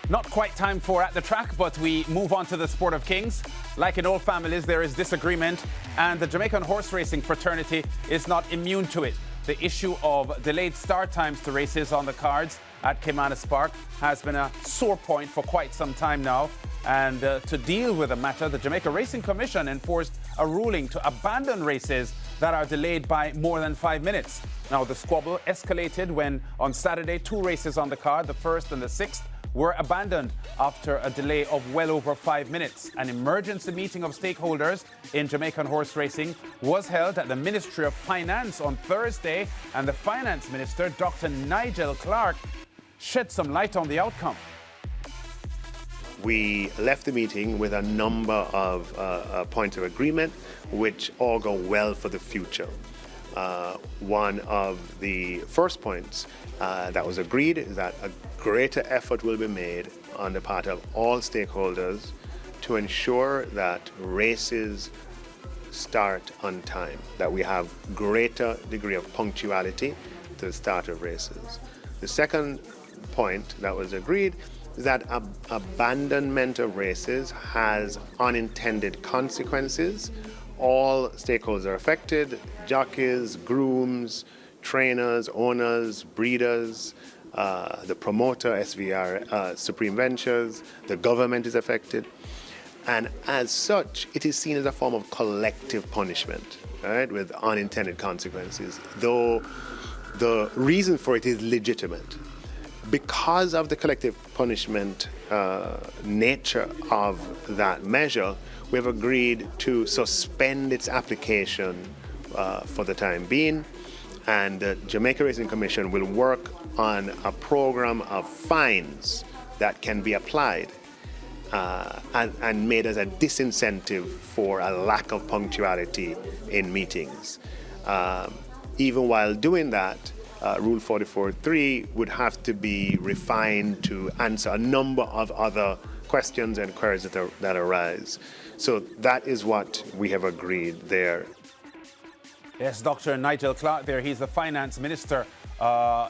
Not quite time for At the Track, but we move on to the sport of kings. Like in all families, there is disagreement, and the Jamaican horse racing fraternity is not immune to it. The issue of delayed start times to races on the cards at Caymanas Park has been a sore point for quite some time now. And to deal with the matter, the Jamaica Racing Commission enforced a ruling to abandon races that are delayed by more than 5 minutes. Now, the squabble escalated when on Saturday, 2 races on the card, the 1st and the 6th, were abandoned after a delay of well over 5 minutes. An emergency meeting of stakeholders in Jamaican horse racing was held at the Ministry of Finance on Thursday, and the Finance Minister, Dr. Nigel Clark, shed some light on the outcome. We left the meeting with a number of points of agreement, which all go well for the future. One of the first points that was agreed is that a greater effort will be made on the part of all stakeholders to ensure that races start on time, that we have greater degree of punctuality to the start of races. The second point that was agreed is that abandonment of races has unintended consequences. All stakeholders are affected: jockeys, grooms, trainers, owners, breeders, the promoter, SVR, Supreme Ventures, the government is affected. And as such, it is seen as a form of collective punishment, right, with unintended consequences, though the reason for it is legitimate. Because of the collective punishment nature of that measure, we have agreed to suspend its application for the time being, and the Jamaica Racing Commission will work on a program of fines that can be applied and made as a disincentive for a lack of punctuality in meetings. Even while doing that, Rule 44.3 would have to be refined to answer a number of other questions and queries that arise. So that is what we have agreed there. Yes, Dr. Nigel Clark there. He's the finance minister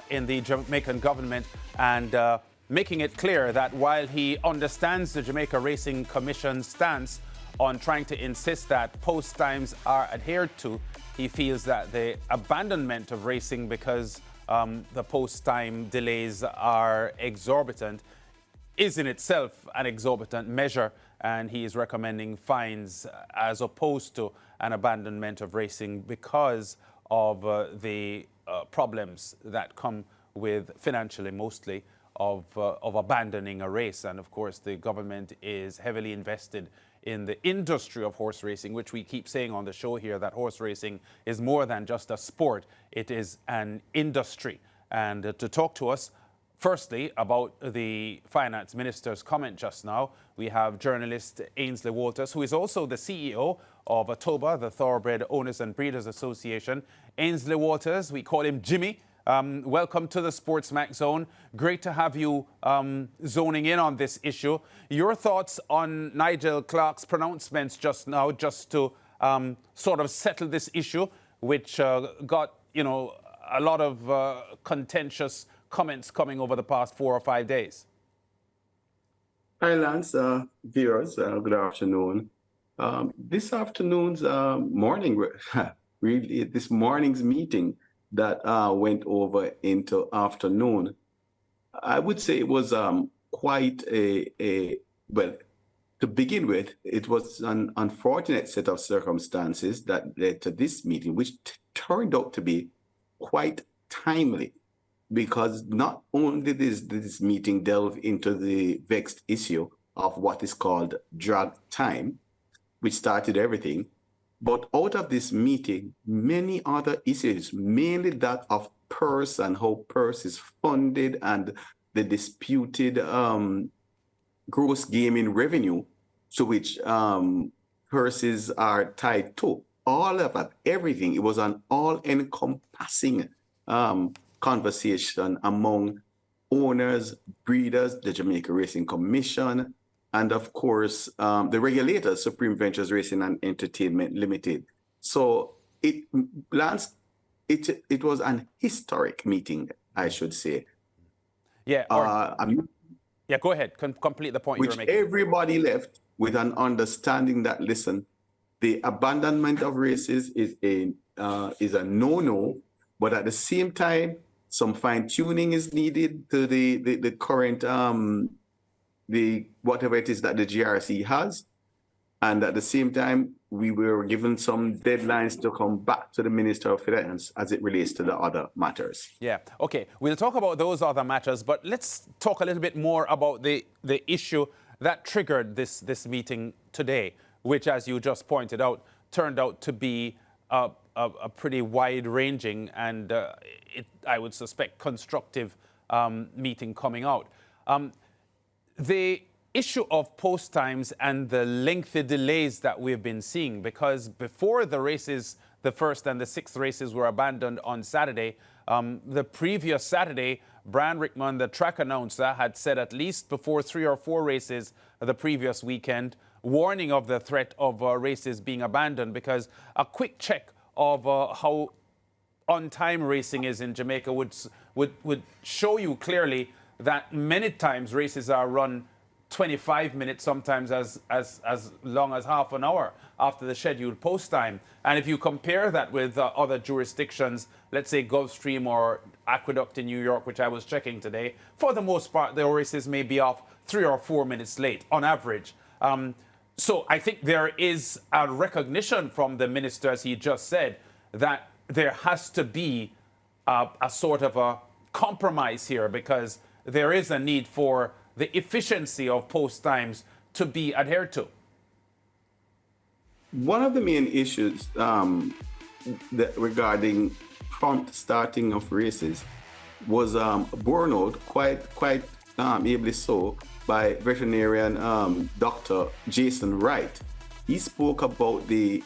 in the Jamaican government, and making it clear that while he understands the Jamaica Racing Commission's stance on trying to insist that post times are adhered to, he feels that the abandonment of racing because the post-time delays are exorbitant is in itself an exorbitant measure, and he is recommending fines as opposed to an abandonment of racing because of the problems that come with, financially mostly, of abandoning a race. And of course, the government is heavily invested in the industry of horse racing, which we keep saying on the show here, that horse racing is more than just a sport, it is an industry. And to talk to us, firstly, about the finance minister's comment just now, we have journalist Ainsley Walters, who is also the CEO of ATOBA, the Thoroughbred Owners and Breeders Association. Ainsley Walters, we call him Jimmy. Welcome to the SportsMax Zone. Great to have you zoning in on this issue. Your thoughts on Nigel Clark's pronouncements just now, just to sort of settle this issue, which got, a lot of contentious comments coming over the past 4 or 5 days. Hi, Lance, viewers, good afternoon. This afternoon's really this morning's meeting that went over into afternoon, I would say it was quite well, to begin with, it was an unfortunate set of circumstances that led to this meeting, which turned out to be quite timely, because not only did this meeting delve into the vexed issue of what is called drag time, which started everything, but out of this meeting, many other issues, mainly that of purse and how purse is funded and the disputed gross gaming revenue to which purses are tied to. All of that, everything, it was an all-encompassing conversation among owners, breeders, the Jamaica Racing Commission, and of course, the regulators, Supreme Ventures Racing and Entertainment Limited. So it was an historic meeting, I should say. Yeah. Yeah, go ahead. Complete the point you were which making. everybody left with an understanding that, listen, the abandonment of races is a no-no, but at the same time, some fine-tuning is needed to the current the whatever it is that the GRC has. And at the same time, we were given some deadlines to come back to the Minister of Finance as it relates to the other matters. Yeah, okay. We'll talk about those other matters, but let's talk a little bit more about the issue that triggered this meeting today, which, as you just pointed out, turned out to be a pretty wide-ranging and, I would suspect, constructive meeting coming out. The issue of post times and the lengthy delays that we've been seeing, because before the races, the first and the sixth races were abandoned on Saturday, the previous Saturday, Brian Rickman, the track announcer, had said at least before 3 or 4 races the previous weekend, warning of the threat of races being abandoned, because a quick check of how on-time racing is in Jamaica would show you clearly that many times races are run 25 minutes, sometimes as long as half an hour after the scheduled post time. And if you compare that with other jurisdictions, let's say Gulfstream or Aqueduct in New York, which I was checking today, for the most part, the races may be off 3 or 4 minutes late on average. So I think there is a recognition from the minister, as he just said, that there has to be a sort of a compromise here, because there is a need for the efficiency of post times to be adhered to. One of the main issues regarding prompt starting of races was borne out quite ably so by veterinarian Dr. Jason Wright. He spoke about the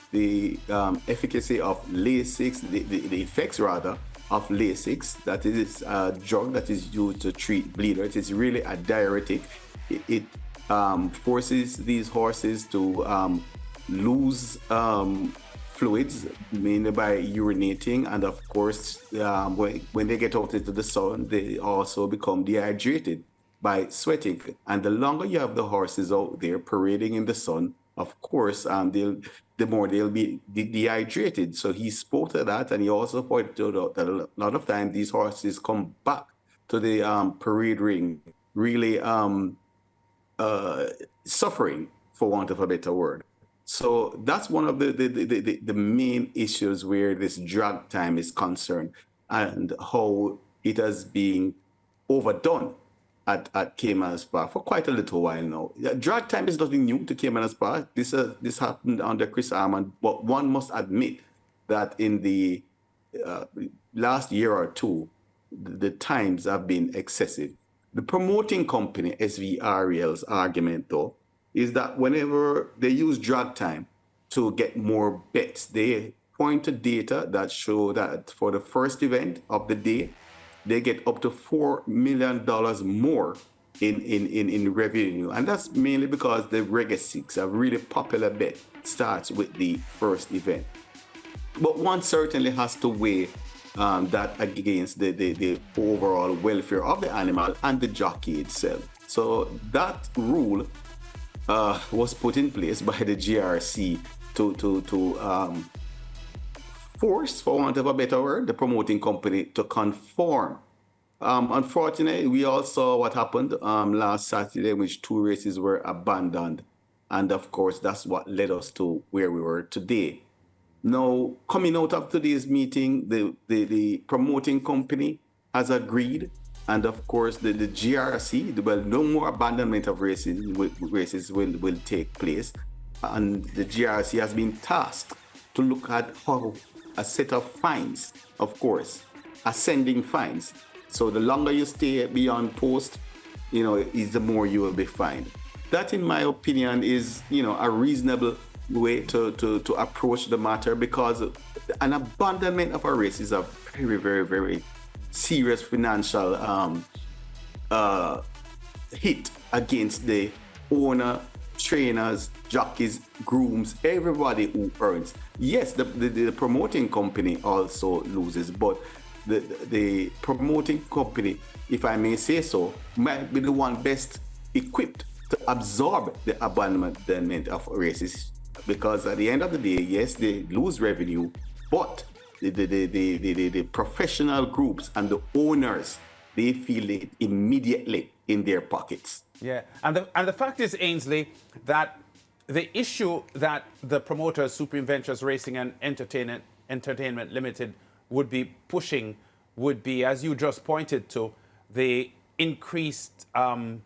efficacy of Lasix, the effects rather of Lasix, that is a drug that is used to treat bleeder. It is really a diuretic. It forces these horses to lose fluids, mainly by urinating, and of course, when they get out into the sun, they also become dehydrated by sweating. And the longer you have the horses out there parading in the sun, of course, the more they'll be dehydrated. So he spoke to that, and he also pointed out that a lot of times these horses come back to the parade ring really suffering, for want of a better word. So that's one of the main issues where this drag time is concerned, and how it has been overdone at Caymanas Park for quite a little while now. Drag time is nothing new to Caymanas Park. This happened under Chris Armand, but one must admit that in the last year or two, the times have been excessive. The promoting company, SVRL's argument, though, is that whenever they use drag time to get more bets, they point to data that show that for the first event of the day, they get up to $4 million more in revenue. And that's mainly because the Reggae 6, a really popular bet, starts with the first event. But one certainly has to weigh that against the overall welfare of the animal and the jockey itself. So that rule was put in place by the GRC to force, for want of a better word, the promoting company to conform. Unfortunately, we all saw what happened last Saturday, in which 2 races were abandoned. And of course, that's what led us to where we were today. Now, coming out of today's meeting, the promoting company has agreed. And of course, the GRC, well, no more abandonment of races will take place. And the GRC has been tasked to look at how a set of fines, of course, ascending fines. So the longer you stay beyond post, is the more you will be fined. That, in my opinion, is, a reasonable way to approach the matter, because an abandonment of a race is a very, very, very serious financial hit against the owner, trainers, jockeys, grooms, everybody who earns. Yes, the promoting company also loses, but the promoting company, if I may say so, might be the one best equipped to absorb the abandonment of races, because at the end of the day, yes, they lose revenue, but the professional groups and the owners, they feel it immediately in their pockets. Yeah, and the fact is, Ainsley, that the issue that the promoters, Supreme Ventures Racing and Entertainment Limited, would be pushing would be, as you just pointed to, the increased, from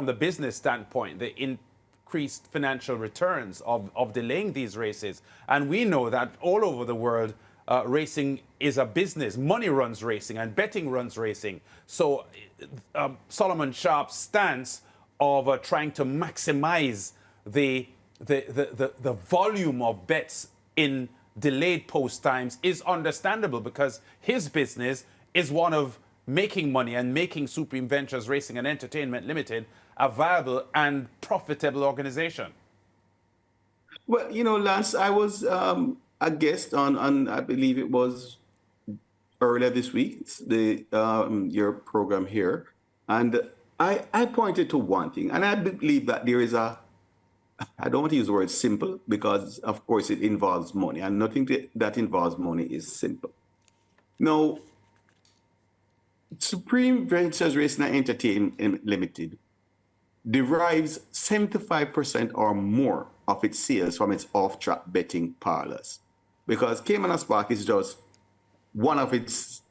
the business standpoint, the increased financial returns of delaying these races. And we know that all over the world, racing is a business. Money runs racing and betting runs racing. So Solomon Sharp's stance of trying to maximize the volume of bets in delayed post times is understandable, because his business is one of making money and making Supreme Ventures Racing and Entertainment Limited a viable and profitable organization. Well, you know, Lance, I was a guest on I believe it was earlier this week, your program here, and I pointed to one thing, and I believe that there is I don't want to use the word simple, because of course it involves money, and nothing that involves money is simple. Now, Supreme Ventures Racing and Entertainment Limited derives 75% or more of its sales from its off-track betting parlors, because Caymanas Park is just one of its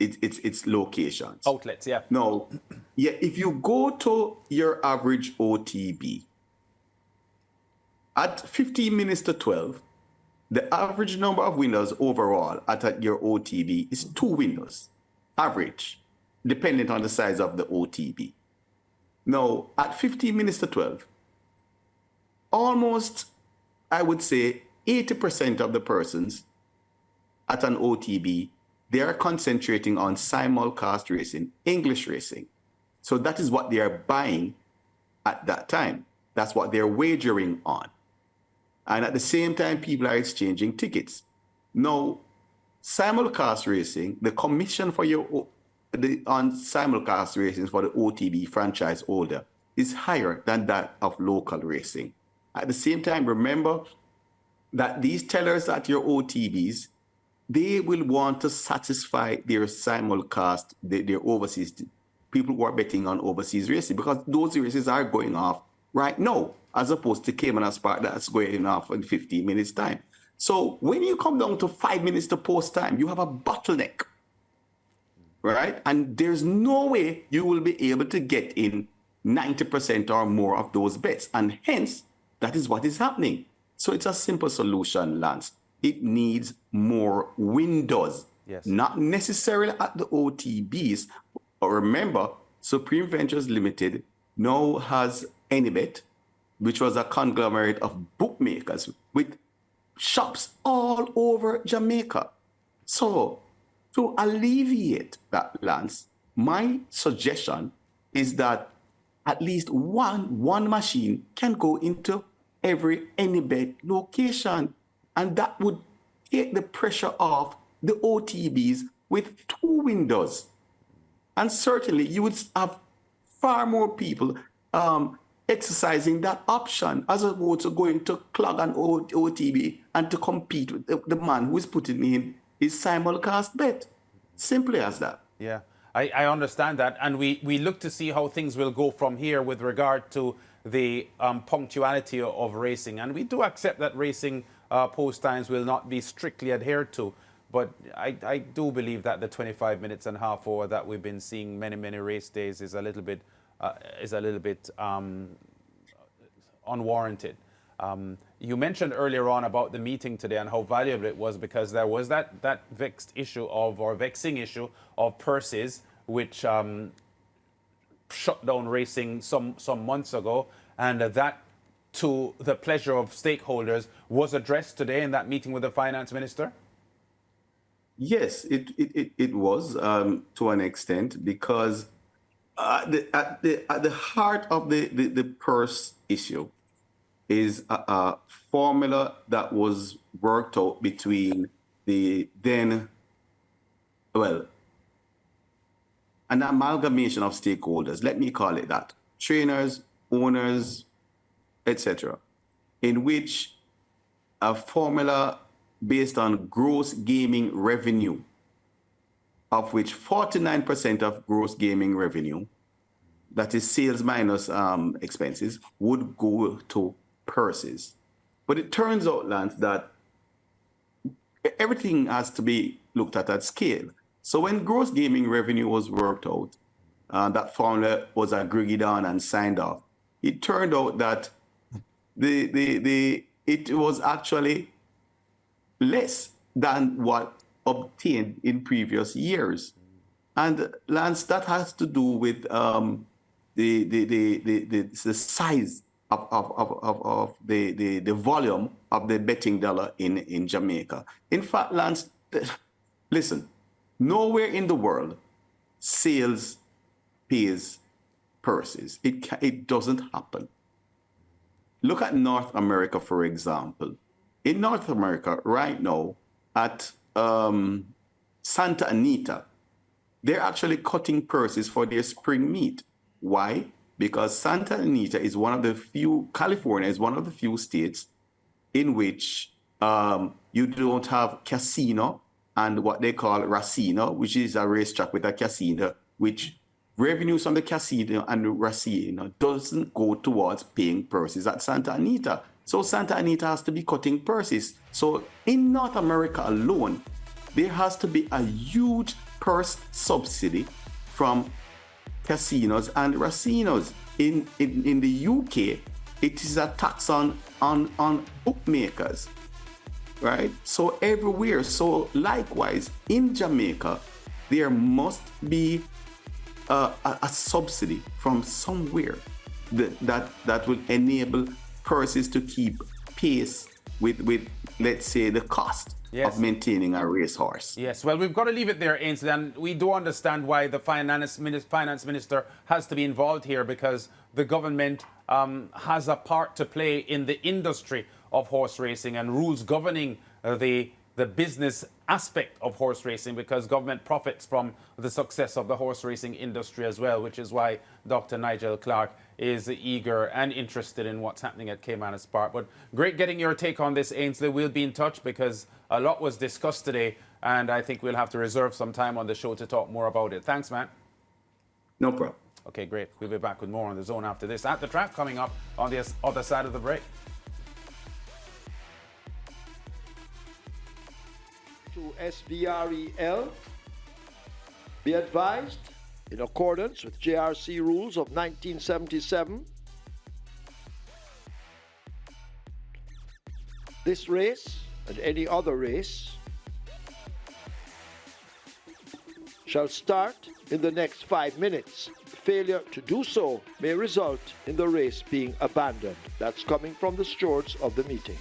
locations. Outlets, yeah. Now, yeah, if you go to your average OTB, at 15 minutes to 12, the average number of winners overall at your OTB is 2 winners, average, depending on the size of the OTB. Now, at 15 minutes to 12, almost, I would say, 80% of the persons at an OTB, they are concentrating on simulcast racing, English racing. So that is what they are buying at that time. That's what they're wagering on. And at the same time, people are exchanging tickets. Now, simulcast racing, the commission for on simulcast racing for the OTB franchise holder is higher than that of local racing. At the same time, remember that these tellers at your OTBs, they will want to satisfy their simulcast, their overseas people who are betting on overseas racing, because those races are going off right now, as opposed to Caymanas Park that's going off in 15 minutes time. So when you come down to 5 minutes to post time, you have a bottleneck, right? And there's no way you will be able to get in 90% or more of those bets. And hence, that is what is happening. So it's a simple solution, Lance. It needs more windows, yes, not necessarily at the OTBs. But remember, Supreme Ventures Limited now has Anybet, which was a conglomerate of bookmakers with shops all over Jamaica. So to alleviate that, Lance, my suggestion is that at least one machine can go into every Anybet location, and that would take the pressure off the OTBs with 2 windows. And certainly you would have far more people exercising that option, as opposed to going to clog an OTB and to compete with the man who is putting in his simulcast bet. Simply as that. Yeah, I understand that. And we look to see how things will go from here with regard to the punctuality of racing. And we do accept that racing post times will not be strictly adhered to. But I do believe that the 25 minutes and half hour that we've been seeing many race days is a little bit unwarranted. You mentioned earlier on about the meeting today and how valuable it was, because there was that vexing issue of purses, which shut down racing some months ago, and that, to the pleasure of stakeholders, was addressed today in that meeting with the finance minister. Yes, it was to an extent, because at the heart of the purse issue is a formula that was worked out between an amalgamation of stakeholders, let me call it that, trainers, owners, etc., in which a formula based on gross gaming revenue, of which 49% of gross gaming revenue, that is sales minus expenses, would go to purses. But it turns out, Lance, that everything has to be looked at scale. So when gross gaming revenue was worked out, that formula was agreed on and signed off, it turned out that it was actually less than what obtained in previous years. And Lance, that has to do with the size of the volume of the betting dollar in Jamaica. In fact, Lance, listen, nowhere in the world sales pays purses. It doesn't happen. Look at North America, for example. In North America right now, at Santa Anita, they're actually cutting purses for their spring meet. Why? Because Santa Anita is one of the few, California is one of the few states in which you don't have casino and what they call racino, which is a racetrack with a casino, which revenues from the casino and the racino doesn't go towards paying purses at Santa Anita. So Santa Anita has to be cutting purses. So in North America alone, there has to be a huge purse subsidy from casinos and racinos. In the UK, it is a tax on bookmakers, right? So everywhere. So likewise, in Jamaica, there must be a subsidy from somewhere that will enable purses to keep pace with let's say, the cost of maintaining a racehorse. Yes, well, we've got to leave it there, Ainsley, and we do understand why the finance minister has to be involved here, because the government has a part to play in the industry of horse racing and rules governing the business aspect of horse racing, because government profits from the success of the horse racing industry as well, which is why Dr. Nigel Clark is eager and interested in what's happening at Caymanas Park. But great getting your take on this, Ainsley. We'll be in touch because a lot was discussed today, and I think we'll have to reserve some time on the show to talk more about it. Thanks, man. No problem. Okay, great. We'll be back with more on The Zone after this. At the Track coming up on the other side of the break. To SVREL, be advised, in accordance with JRC rules of 1977, this race and any other race shall start in the next 5 minutes. Failure to do so may result in the race being abandoned. That's coming from the stewards of the meeting.